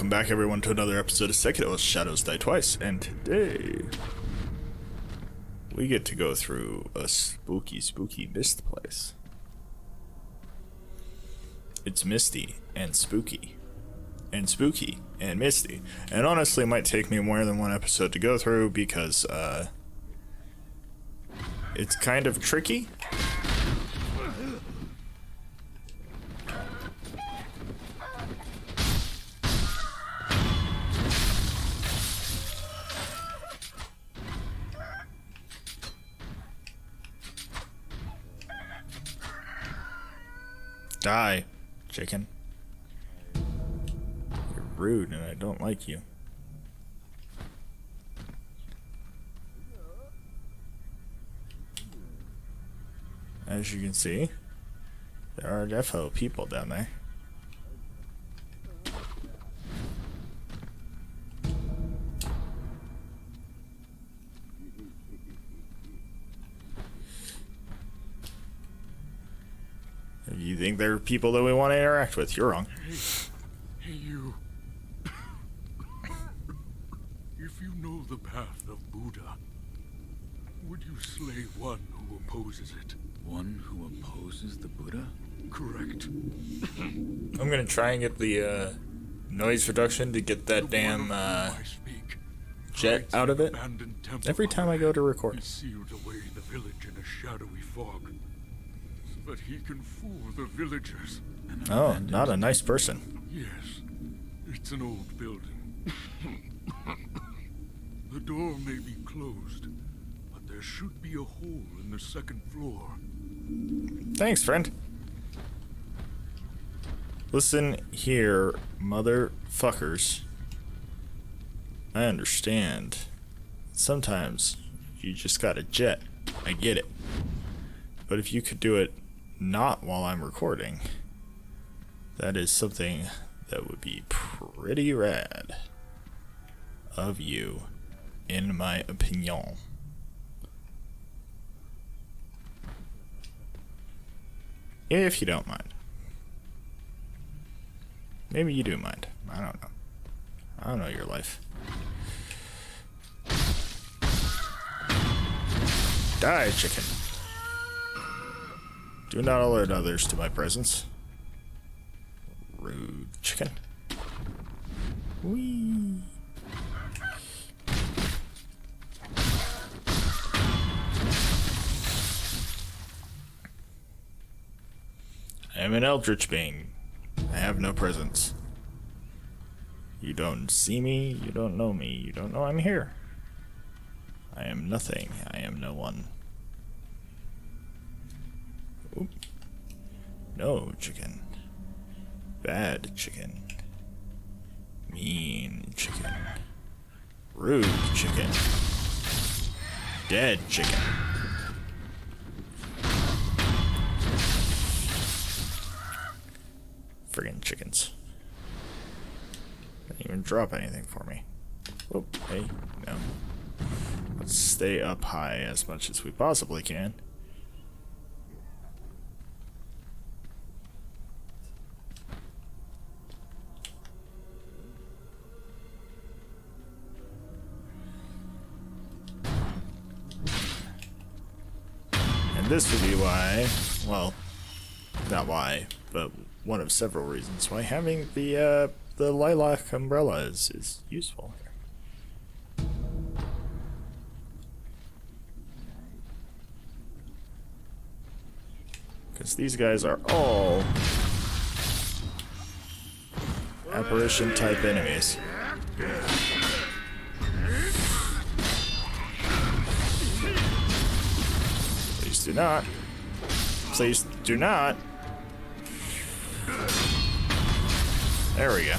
welcome back everyone to another episode of Sekiro Shadows Die Twice, and today we get to go through a spooky mist place. It's misty and spooky and misty, and honestly it might take me more than one episode to go through because it's kind of tricky. Die, chicken. You're rude and I don't like you. As you can see, there are defo people down there. If you think they're people that we want to interact with, you're wrong. Hey, you. If you know the path of Buddha, would you slay one who opposes it? One who opposes the Buddha? Correct. I'm gonna try and get the noise reduction to get that damn jet out of it every time I go to record. He sealed away the village in a shadowy fog, so that he can fool the villagers. Oh, not a nice person. Yes, it's an old building. The door may be closed, but there should be a hole in the second floor. Thanks, friend. Listen here, motherfuckers. I understand. Sometimes you just gotta jet. I get it. But if you could do it not while I'm recording, that is something that would be pretty rad of you, in my opinion. If you don't mind. Maybe you do mind. I don't know. I don't know your life. Die, chicken. Do not alert others to my presence. Rude chicken. Whee! I am an eldritch being. I have no presence. You don't see me, you don't know me, you don't know I'm here. I am nothing, I am no one. Oop. No, chicken. Bad chicken. Mean chicken. Rude chicken. Dead chicken. Friggin' chickens. Didn't even drop anything for me. Oh, hey, no. Let's stay up high as much as we possibly can. And this would be why, well, not why, but one of several reasons why having the lilac umbrella is useful here. Because these guys are all apparition type enemies. Please do not. Please do not. There we go.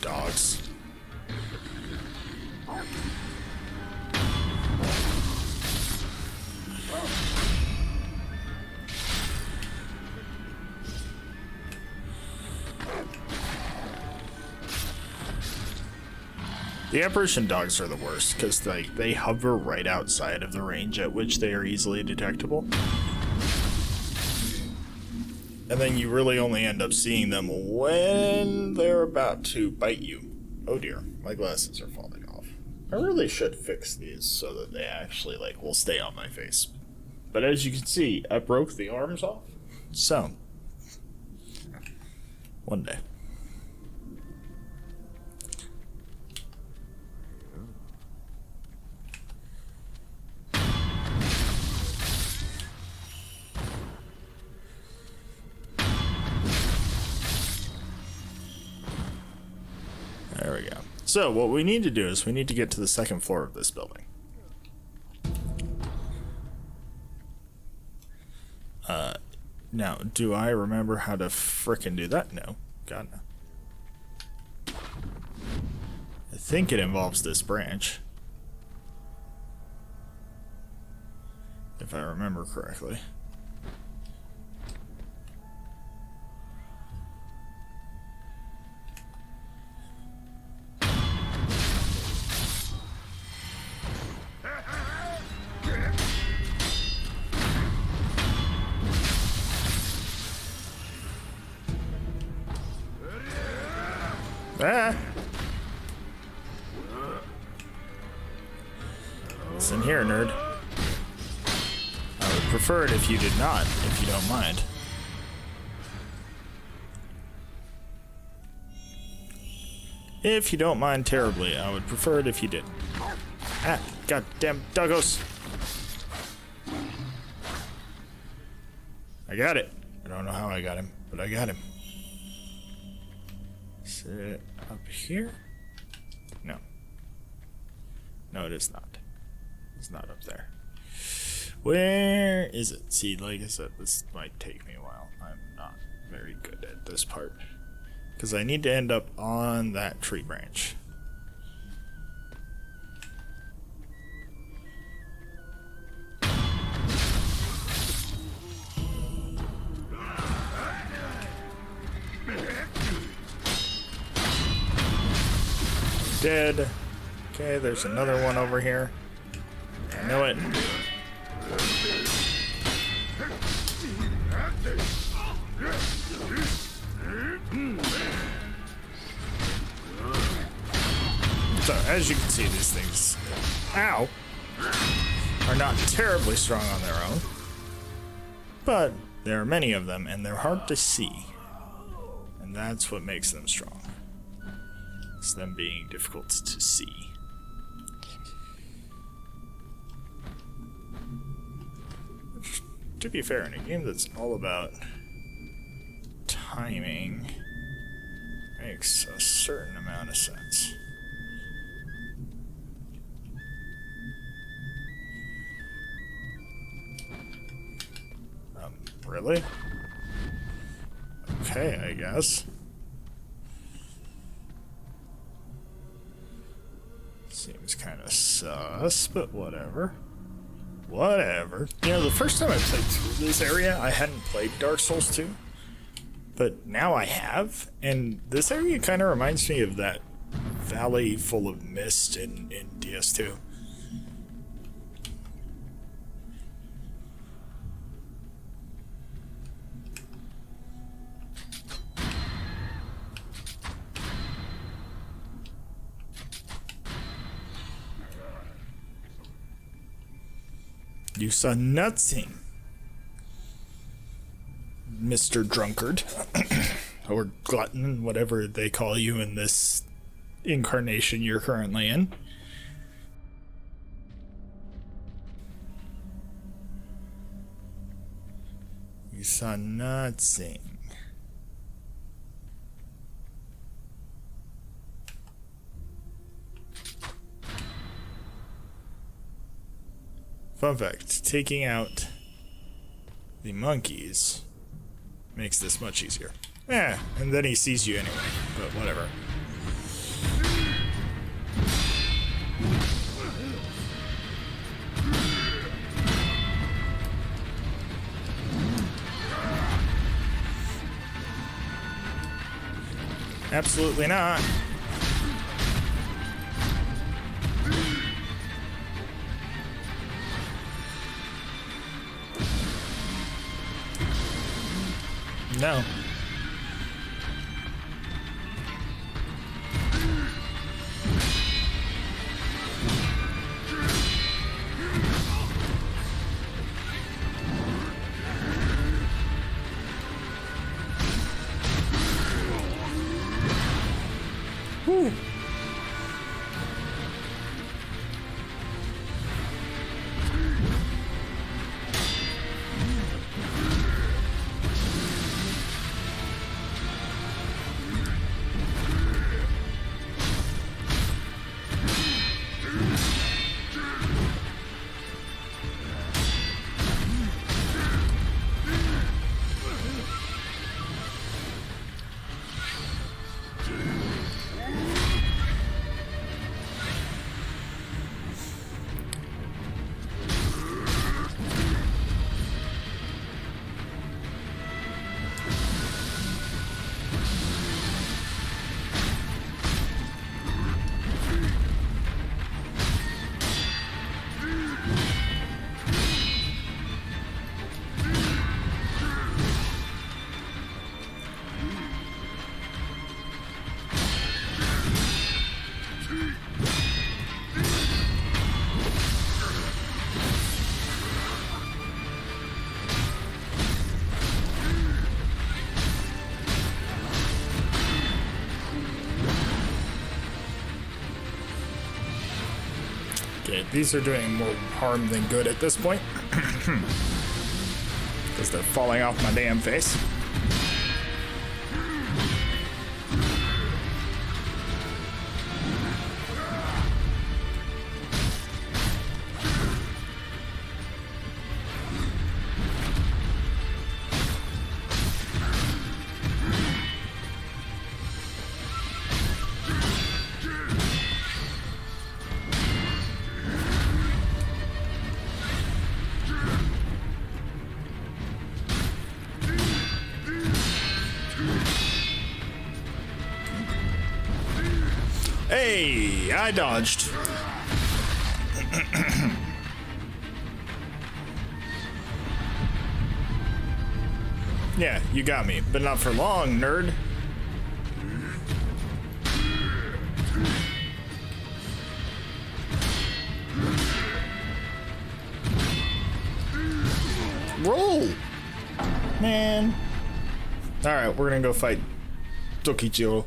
Dogs. The apparition dogs are the worst because they hover right outside of the range at which they are easily detectable. And then you really only end up seeing them when they're about to bite you. Oh dear, my glasses are falling off. I really should fix these so that they actually will stay on my face. But as you can see, I broke the arms off. So, one day. There we go. So what we need to do is we need to get to the second floor of this building. Now, do I remember how to frickin' do that? No. God, no. I think it involves this branch. If I remember correctly. Ah! Listen here, nerd. I would prefer it if you did not, if you don't mind. If you don't mind terribly, I would prefer it if you didn't. Ah, goddamn doggos! I got it. I don't know how I got him, but I got him. Is it up here? No. No, it is not. It's not up there. Where is it? See, like I said, this might take me a while. I'm not very good at this part. Because I need to end up on that tree branch. Dead. Okay, there's another one over here. I know it. So, as you can see, these things, ow, are not terribly strong on their own. But there are many of them, and they're hard to see. And that's what makes them strong. It's them being difficult to see. Which, to be fair, in a game that's all about timing, makes a certain amount of sense. Really? Okay, I guess. Seems kind of sus, but whatever. Whatever. You know, the first time I played through this area, I hadn't played Dark Souls 2. But now I have, and this area kind of reminds me of that valley full of mist in DS2. You saw nothing, Mr. Drunkard, or Glutton, whatever they call you in this incarnation you're currently in. You saw nothing. Fun fact, taking out the monkeys makes this much easier. Yeah, and then he sees you anyway, but whatever. Absolutely not. No. Whew. Okay, these are doing more harm than good at this point. Because they're falling off my damn face. Hey, I dodged. Yeah, you got me, but not for long, nerd. Roll! Man. Alright, we're gonna go fight Tokichiro.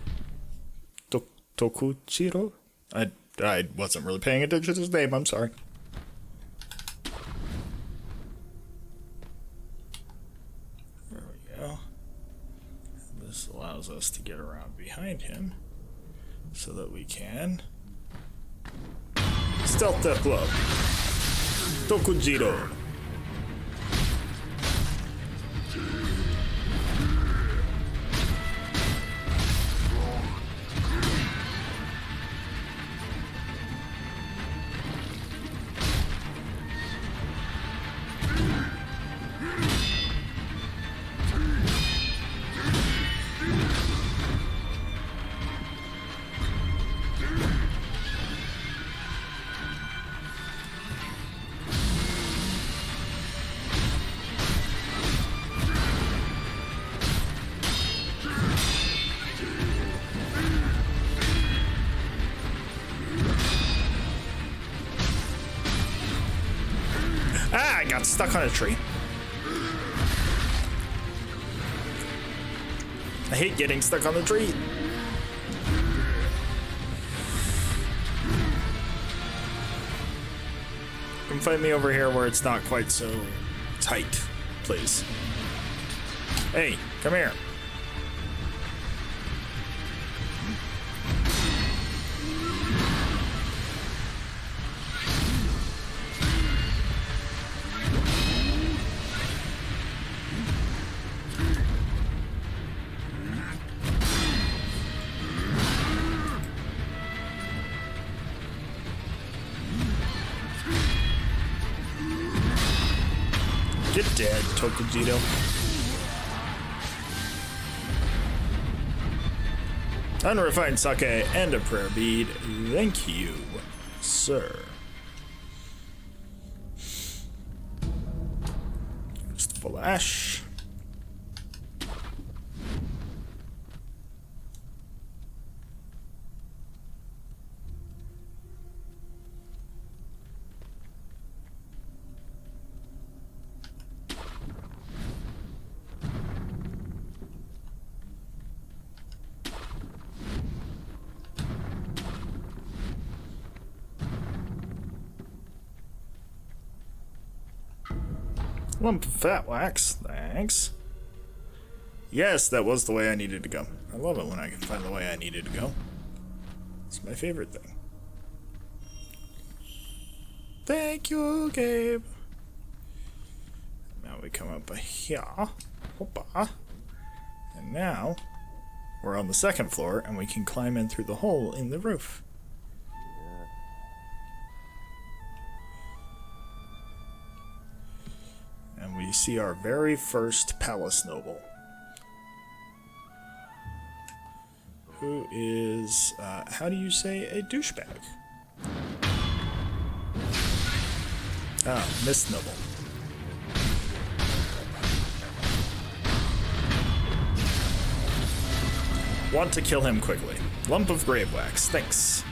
Tokuchiro? I wasn't really paying attention to his name, I'm sorry. There we go. This allows us to get around behind him so that we can stealth that blow. Tokujiro. Ah, I got stuck on a tree. I hate getting stuck on the tree. Come find me over here where it's not quite so tight, please. Hey, come here. Get dead, Tokujiro. Unrefined sake and a prayer bead. Thank you, sir. Just flash. Lump of fat wax. Thanks. Yes, that was the way I needed to go. I love it when I can find the way I needed to go. It's my favorite thing. Thank you, Gabe. Now we come up here. Hoppa. And now we're on the second floor and we can climb in through the hole in the roof. And we see our very first palace noble. Who is, how do you say a douchebag? Ah, Miss Noble. Want to kill him quickly. Lump of grave wax, thanks.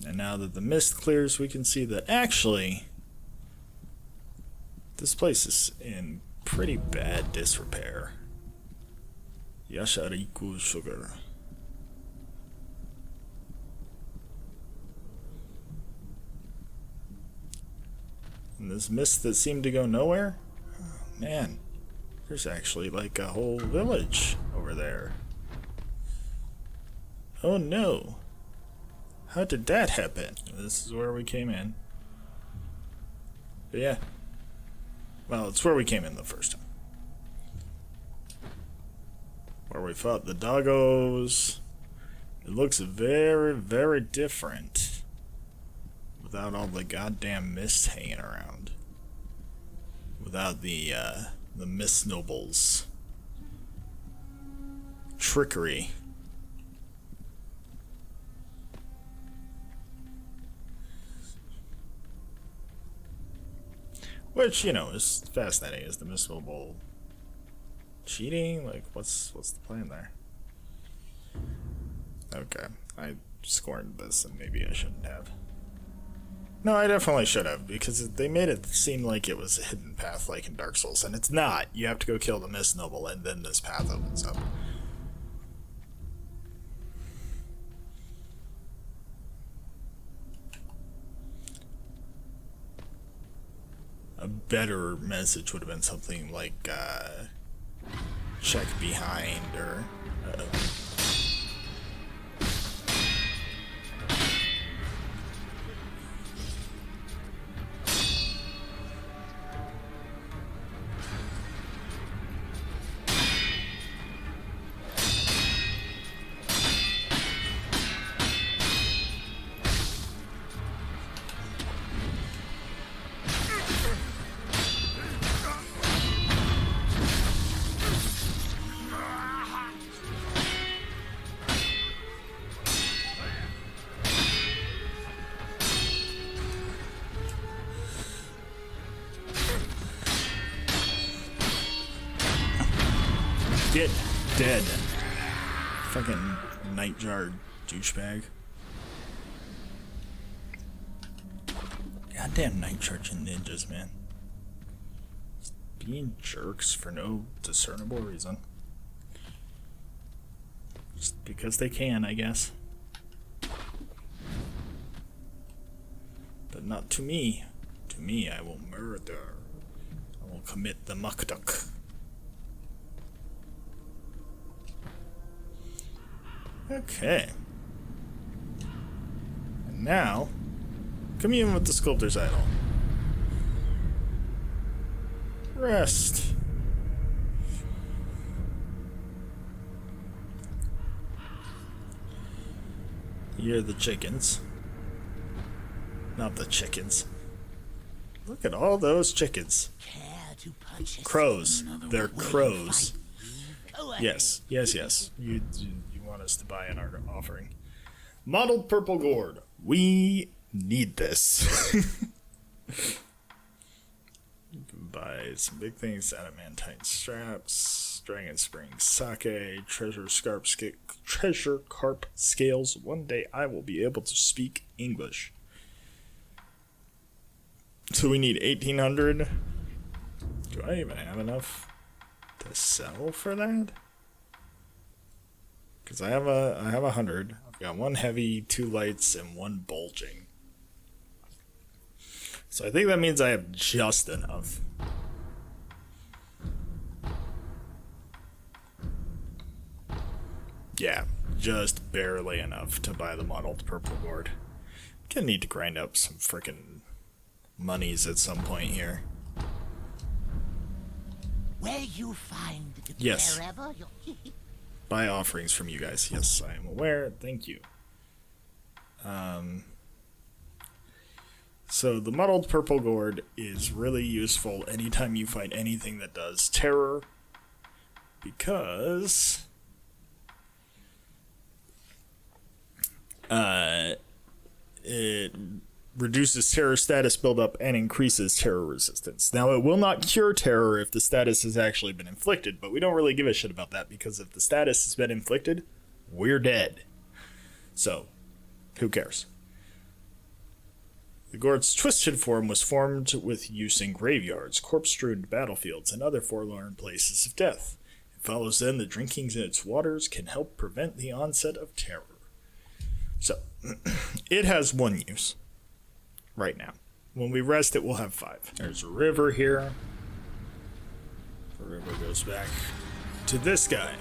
And now that the mist clears, we can see that actually this place is in pretty bad disrepair. Yashariku sugar. And this mist that seemed to go nowhere? Oh, man, there's actually like a whole village over there. Oh no. How did that happen? This is where we came in. But yeah. Well, it's where we came in the first time. Where we fought the doggos. It looks very, very different. Without all the goddamn mist hanging around. Without the mist nobles. Trickery. Which, you know, is fascinating. Is the mist noble cheating? Like, what's the plan there? Okay, I scorned this and maybe I shouldn't have. No, I definitely should have, because they made it seem like it was a hidden path like in Dark Souls, and it's not. You have to go kill the Mist Noble and then this path opens up. A better message would have been something like, check behind, or... Get dead. Fucking nightjar douchebag. Goddamn night charging ninjas, man. Just being jerks for no discernible reason. Just because they can, I guess. But not to me. To me, I will murder. I will commit the mukduk. Okay. And now, commune with the sculptor's idol. Rest. You're the chickens. Not the chickens. Look at all those chickens. Crows. They're crows. Yes, yes, yes. You want us to buy an art offering. Mottled purple gourd. We need this. You can buy some big things: adamantine straps, dragon spring sake, treasure carp scales. One day I will be able to speak English. So we need 1,800. Do I even have enough to sell for that? Because I have 100. We got one heavy, two lights, and one bulging. So I think that means I have just enough. Yeah, just barely enough to buy the modeled purple gourd. Gonna need to grind up some frickin' monies at some point here. Where you find Yes. wherever you Buy offerings from you guys. Yes, I am aware. Thank you. So the muddled purple gourd is really useful anytime you find anything that does terror, because it reduces terror status buildup and increases terror resistance. Now, it will not cure terror if the status has actually been inflicted, but we don't really give a shit about that, because if the status has been inflicted, we're dead. So, who cares? The gourd's twisted form was formed with use in graveyards, corpse-strewn battlefields, and other forlorn places of death. It follows then that drinking its waters can help prevent the onset of terror. So, it has one use right now. When we rest it, we'll have 5. There's a river here. The river goes back to this guy.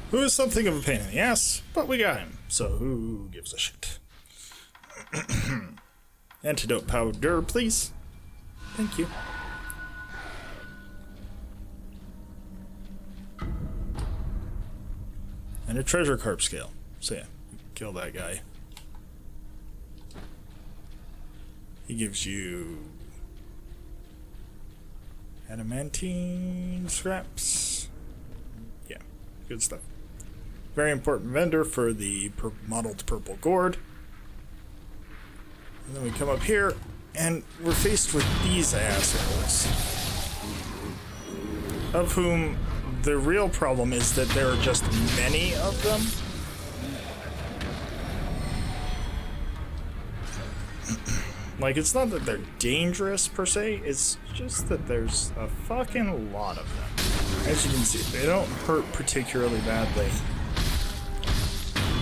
Who is something of a pain in the ass, but we got him, so who gives a shit? Antidote powder, please. Thank you. And a treasure carp scale. So yeah, kill that guy. He gives you adamantine scraps. Yeah, good stuff. Very important vendor for the modeled purple gourd. And then we come up here, and we're faced with these assholes, of whom the real problem is that there are just many of them. Like, it's not that they're dangerous per se, it's just that there's a fucking lot of them. As you can see, they don't hurt particularly badly,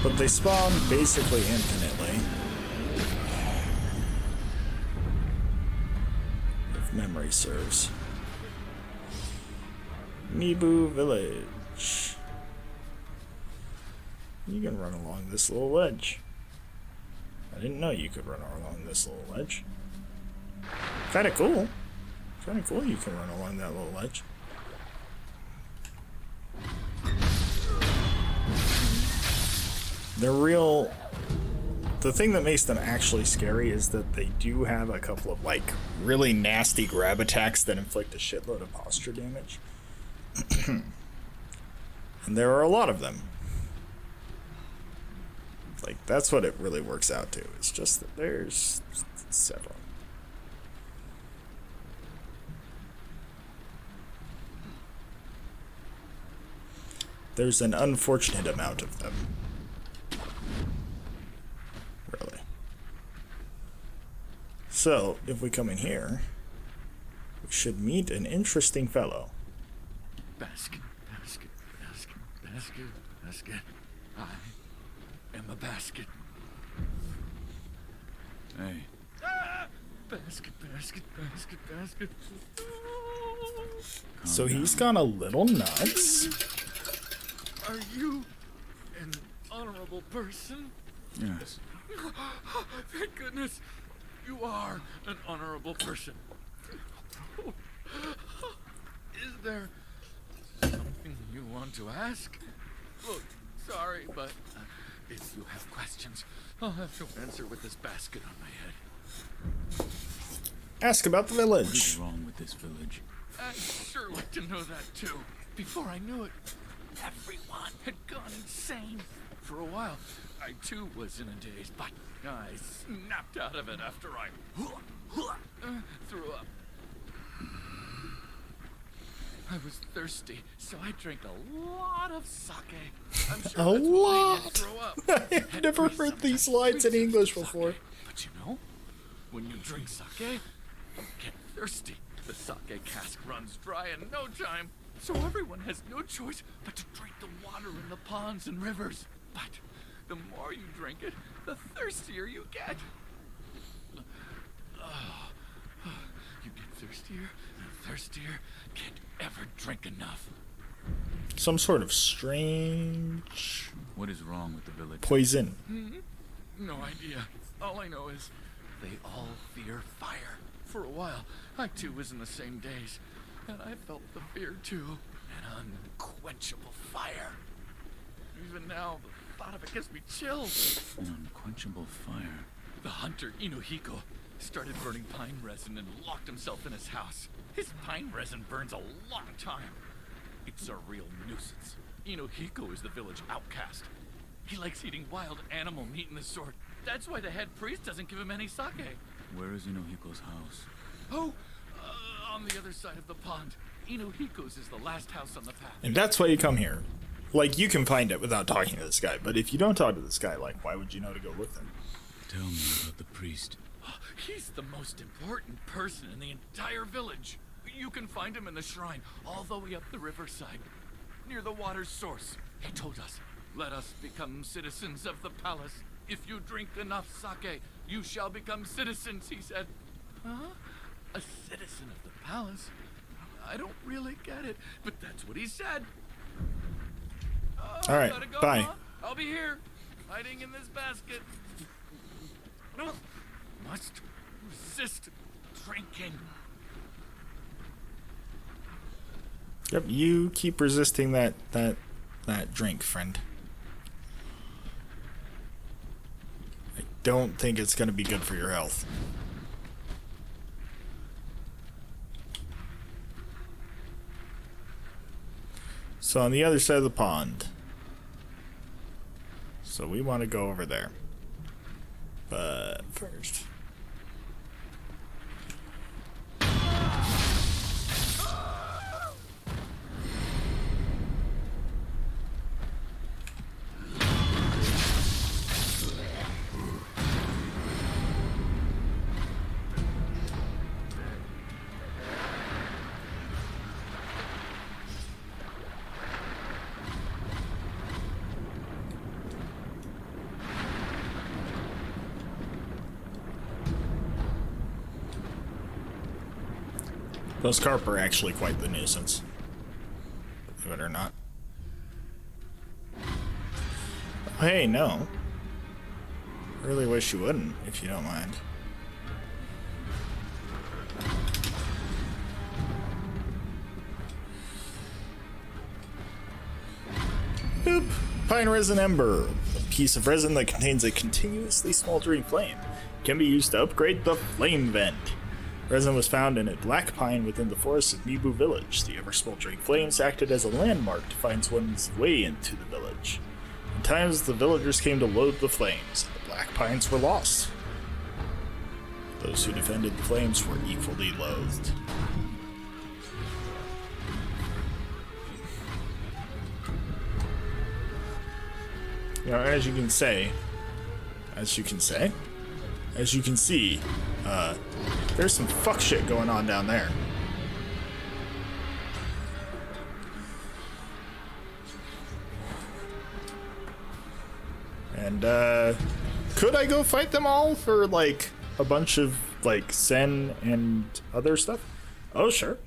but they spawn basically infinitely. If memory serves. Mibu Village. You can run along this little ledge. I didn't know you could run along this little ledge. Kinda cool. Kinda cool you can run along that little ledge. They're real... The thing that makes them actually scary is that they do have a couple of, like, really nasty grab attacks that inflict a shitload of posture damage. And there are a lot of them. Like, that's what it really works out to. It's just that there's several. There's an unfortunate amount of them. Really. So, if we come in here, we should meet an interesting fellow. Basket, basket, basket, basket, basket. I am a basket. Hey. Basket, basket, basket, basket. So he's gone a little nuts. Are you an honorable person? Yes. Thank goodness you are an honorable person. Is there something you want to ask? Look, sorry, but If you have questions, I'll have to answer with this basket on my head. Ask about the What is village. wrong with this village? I'd sure like to know that too. Before I knew it, everyone had gone insane. For a while, I too was in a daze, but I snapped out of it after I threw up. I was thirsty, so I drank a lot of sake. I'm sure A that's what made me lot? throw up. I've never heard these lines in English before. But you know, when you drink sake, you get thirsty. The sake cask runs dry in no time, so everyone has no choice but to drink the water in the ponds and rivers. But the more you drink it, the thirstier you get. You get thirstier and thirstier, can't ever drink enough. Some sort of strange What is wrong with the village? poison. No idea. All I know is they all fear fire. For a while, I too was in the same daze, and I felt the fear too. An unquenchable fire. Even now, the thought of it gives me chills. An unquenchable fire. The hunter, Inuhiko, started burning pine resin and locked himself in his house. His pine resin burns a long time. It's a real nuisance. Inuhiko is the village outcast. He likes eating wild animal meat and the sort. That's why the head priest doesn't give him any sake. Where is Inohiko's house? Oh, on the other side of the pond. Inuhiko's is the last house on the path. And that's why you come here. Like, you can find it without talking to this guy, but if you don't talk to this guy, like, why would you know to go with him? Tell me about the priest. He's the most important person in the entire village. You can find him in the shrine, all the way up the riverside, near the water's source. He told us, let us become citizens of the palace. If you drink enough sake, you shall become citizens, he said. Huh? A citizen of the palace? I don't really get it, but that's what he said. All right, Gotta go, bye. huh? I'll be here, hiding in this basket. No, must resist drinking. Yep, you keep resisting that drink, friend. I don't think it's gonna be good for your health. So on the other side of the pond. So we want to go over there. But first. Those carp are actually quite the nuisance. Believe it or not. Oh, hey, no. I really wish you wouldn't, if you don't mind. Boop! Pine resin ember. A piece of resin that contains a continuously smoldering flame. Can be used to upgrade the flame vent. Resin was found in a black pine within the forest of Mibu village. The ever-smoldering flames acted as a landmark to find one's way into the village. In times, the villagers came to load the flames, and the black pines were lost. Those who defended the flames were equally loathed. You know, as you can see, there's some fuck shit going on down there. And, could I go fight them all for, like, a bunch of, like, Sen and other stuff? Oh, sure,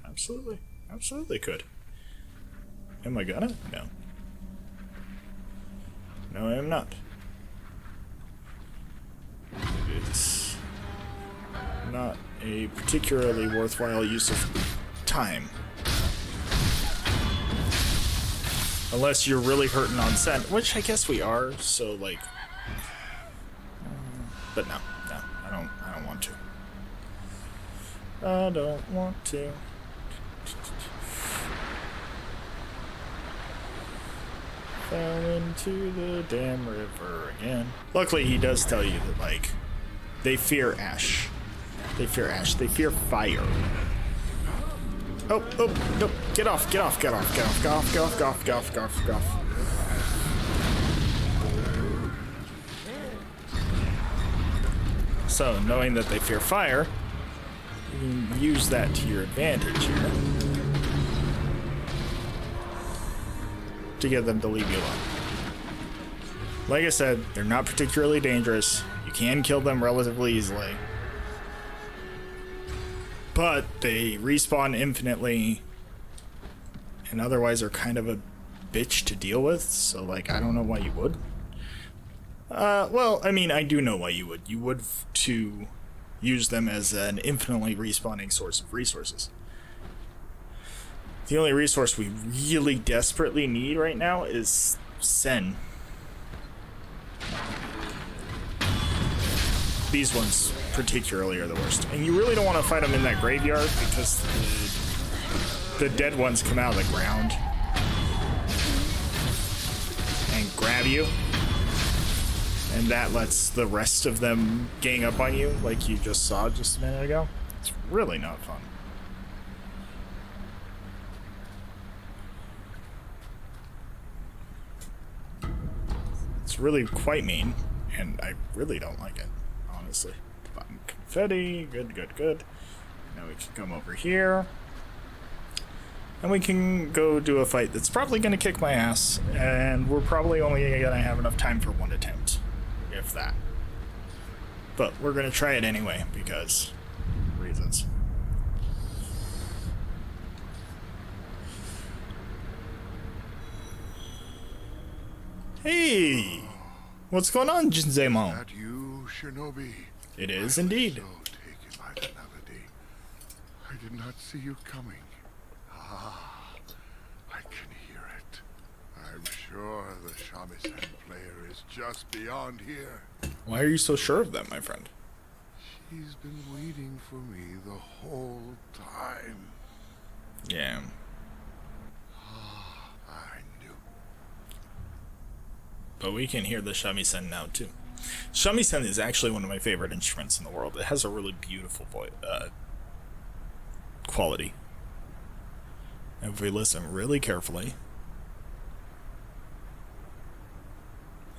absolutely could. Am I gonna? No. No, I am not. It's not a particularly worthwhile use of time. Unless you're really hurting on scent, which I guess we are, so like... But no, I don't want to. I don't want to. Fell into the damn river again. Luckily, he does tell you that, like, they fear ash. They fear ash. They fear fire. Oh, no. Get off. Get off. So, knowing that they fear fire, you can use that to your advantage here. To get them to leave you alone. Like I said, they're not particularly dangerous. You can kill them relatively easily. But they respawn infinitely and otherwise are kind of a bitch to deal with, so like I don't know why you would. Well, I mean, I do know why you would. You would to use them as an infinitely respawning source of resources. The only resource we really desperately need right now is Sen. These ones particularly are the worst. And you really don't want to fight them in that graveyard because the dead ones come out of the ground and grab you. And that lets the rest of them gang up on you like you just saw just a minute ago. It's really not fun. It's really quite mean, and I really don't like it, honestly. Button confetti, good. Now we can come over here. And we can go do a fight that's probably going to kick my ass, and we're probably only going to have enough time for one attempt, if that. But we're going to try it anyway, because reasons. Hey! What's going on, Jinzemon? That you, Shinobi? It is indeed. So taken by the melody. I did not see you coming. Ah, I can hear it. I'm sure the shamisen player is just beyond here. Why are you so sure of that, my friend? She's been waiting for me the whole time. Yeah. I knew. But we can hear the shamisen now, too. Shamisen is actually one of my favorite instruments in the world. It has a really beautiful quality. And if we listen really carefully,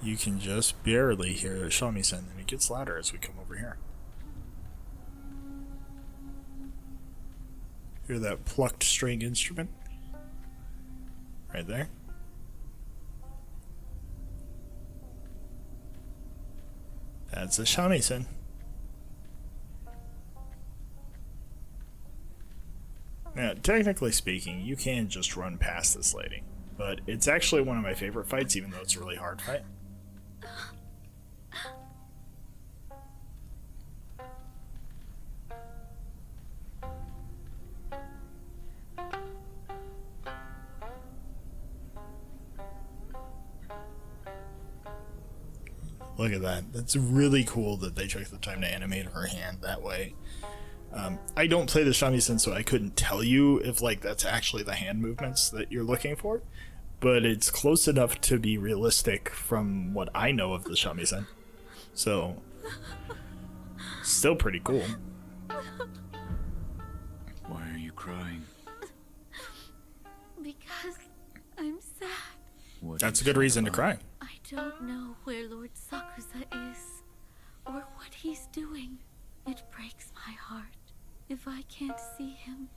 you can just barely hear the shamisen, and it gets louder as we come over here. Hear that plucked string instrument? Right there. That's a shamisen. Now, technically speaking, you can just run past this lady, but it's actually one of my favorite fights, even though it's a really hard fight. Look at that. That's really cool that they took the time to animate her hand that way. I don't play the shamisen, so I couldn't tell you if like that's actually the hand movements that you're looking for, but it's close enough to be realistic from what I know of the shamisen. So, still pretty cool. Why are you crying? Because I'm sad. What That's a is good it reason to about? cry. I don't know where Lord Sakusa is, or what he's doing. It breaks my heart. If I can't see him,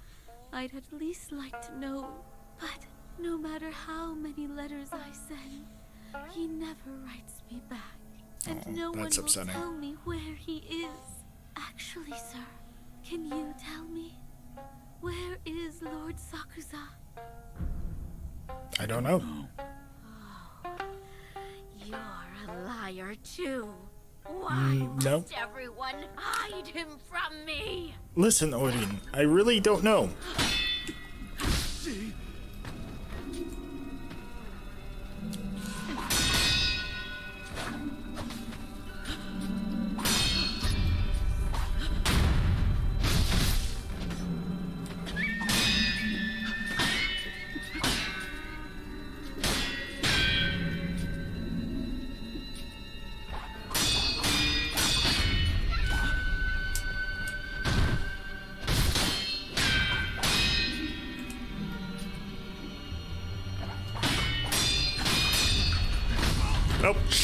I'd at least like to know. But no matter how many letters I send, he never writes me back. And Oh, no one that's will upsetting. tell me where he is. Actually, sir, can you tell me? Where is Lord Sakusa? I don't know. No. You're a liar, too. Why no. must everyone hide him from me? Listen, Odin, I really don't know.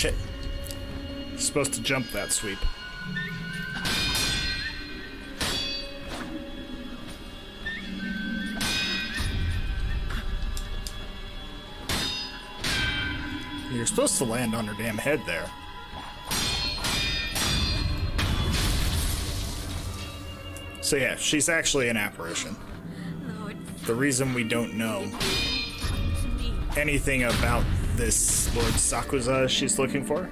shit. You're supposed to jump that sweep. You're supposed to land on her damn head there. So yeah, she's actually an apparition. Lord, The reason we don't know to me. anything about this Lord Sakuza she's looking for,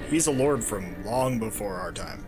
he's a lord from long before our time.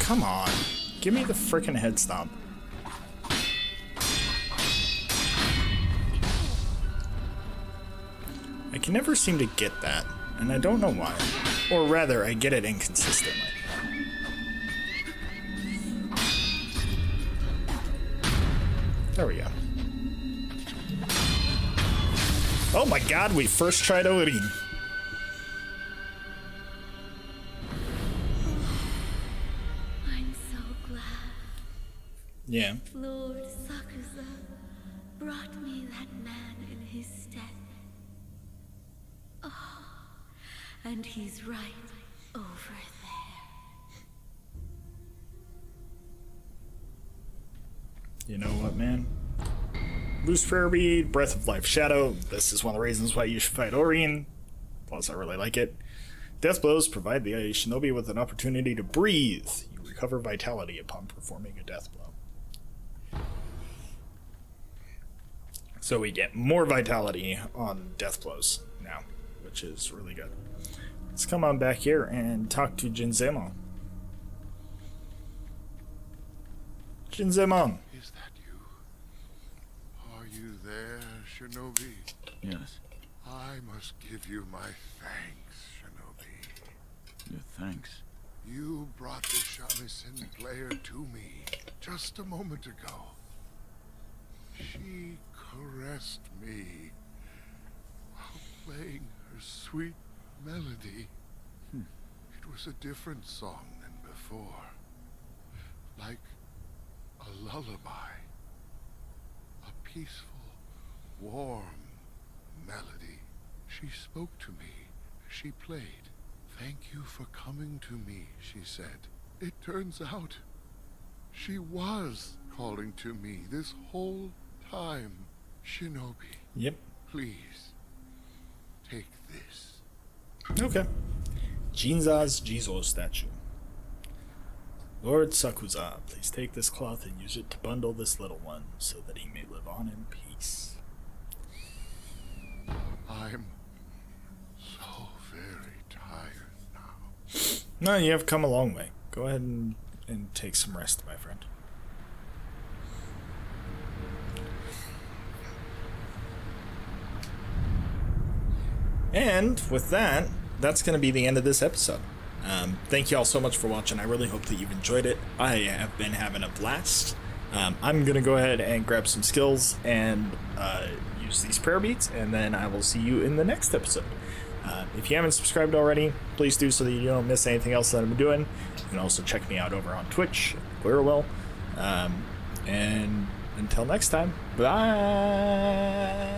Come on. Give me the frickin' head stomp. I can never seem to get that, and I don't know why. Or rather, I get it inconsistently. There we go. Oh my god, we first tried Odin. I'm so glad Yeah. Lord Sakuza brought me that man in his stead. Oh, and he's right over there. You know what, man? Loose Prayer Bead, Breath of Life Shadow. This is one of the reasons why you should fight Orin. Plus, I really like it. Death blows provide the shinobi with an opportunity to breathe. You recover vitality upon performing a death blow. So we get more vitality on death blows now, which is really good. Let's come on back here and talk to Jinzemon. Jinzemon. Is that you? Are you there, Shinobi? Yes. I must give you my thanks, Shinobi. Your thanks. You brought the shamisen player to me just a moment ago. She caressed me while playing her sweet melody. It was a different song than before. Like a lullaby. A peaceful, warm melody. She spoke to me as she played. Thank you for coming to me, she said. It turns out she was calling to me this whole time. Shinobi, Yep. please, take this. Okay. Jinza's Jizo statue. Lord Sakuza, please take this cloth and use it to bundle this little one so that he may live on in peace. I'm so very tired now. No, you have come a long way. Go ahead and take some rest, my friend. And with that, that's going to be the end of this episode. Thank you all so much for watching. I really hope that you've enjoyed it. I have been having a blast. I'm going to go ahead and grab some skills and use these prayer beads, and then I will see you in the next episode. If you haven't subscribed already, please do so that you don't miss anything else that I'm doing. You can also check me out over on Twitch, Will. And until next time, bye!